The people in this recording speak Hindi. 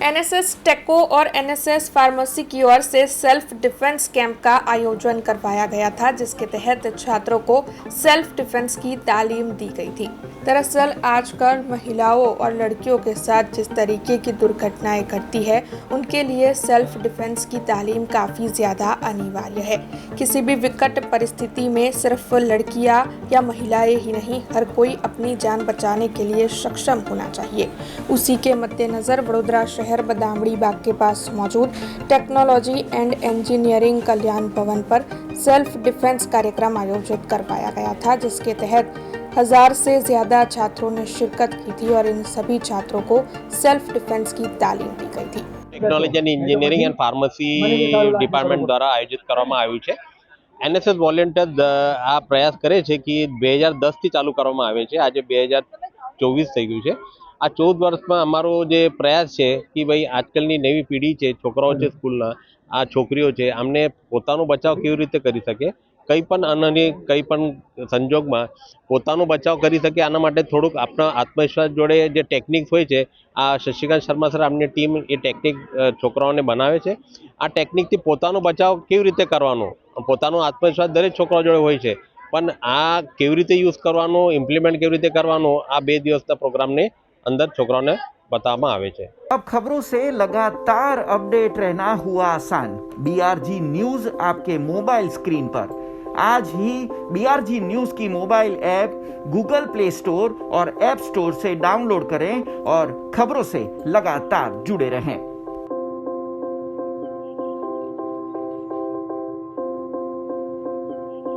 एनएसएस टेको और एनएसएस फार्मेसी की ओर से सेल्फ डिफेंस कैंप का आयोजन करवाया गया था, जिसके तहत छात्रों को सेल्फ डिफेंस की तालीम दी गई थी। दरअसल आजकल महिलाओं और लड़कियों के साथ जिस तरीके की दुर्घटनाएं घटती है, उनके लिए सेल्फ डिफेंस की तालीम काफ़ी ज़्यादा अनिवार्य है। किसी भी विकट परिस्थिति में सिर्फ लड़कियां या महिलाएं ही नहीं, हर कोई अपनी जान बचाने के लिए सक्षम होना चाहिए। उसी के मद्देनज़र वडोदरा शहर बदामड़ी बाग के पास मौजूद टेक्नोलॉजी एंड इंजीनियरिंग कल्याण भवन पर सेल्फ डिफेंस कार्यक्रम आयोजित करवाया गया था, जिसके तहत 1000 से ज़्यादा छात्रों ने शिरकत की थी और इन सभी छात्रों को सेल्फ डिफेंस की तालीम दी गई थी। Technology and engineering and pharmacy department द्वारा आयोजित કરવામાં આવ્યું છે। એનએસએસ વોલેન્ટિયર આ પ્રયાસ કરે છે કે 2010 થી ચાલુ કરવામાં આવે છે। આજે 2024 થઈ ગયું છે। આ 14 વર્ષમાં અમારો જે પ્રયાસ છે કે ભાઈ આજકાલની નવી પેઢી છે, છોકરાઓ છે સ્કૂલના, આ છોકરીઓ છે, આમને પોતાનો બચાવ કેવી રીતે કરી શકે, કંઈ પણ અનન્ય કંઈ પણ સંજોગમાં પોતાનો બચાવ કરી શકે, આના માટે થોડુંક આપણા આત્મવિશ્વાસ જોડે જે ટેકનિક્સ હોય છે, આ શશિકાંત શર્મા સર આમની ટીમ એ ટેકનિક છોકરાઓને બનાવે છે। આ ટેકનિકથી પોતાનો બચાવ કેવી રીતે કરવાનો, પોતાનો આત્મવિશ્વાસ દરેક છોકરાઓ જોડે હોય છે, પણ આ કેવી રીતે યુઝ કરવાનો, ઇમ્પ્લિમેન્ટ કેવી રીતે કરવાનો, આ 2 દિવસના પ્રોગ્રામને अंदर છોકરાઓને बतावવામાં આવે છે। अब खबरों से लगातार अपडेट रहना हुआ आसान। BRG न्यूज आपके मोबाइल स्क्रीन पर आज ही BRG न्यूज की mobile app Google play store और ऐप स्टोर से डाउनलोड करें और खबरों से लगातार जुड़े रहें।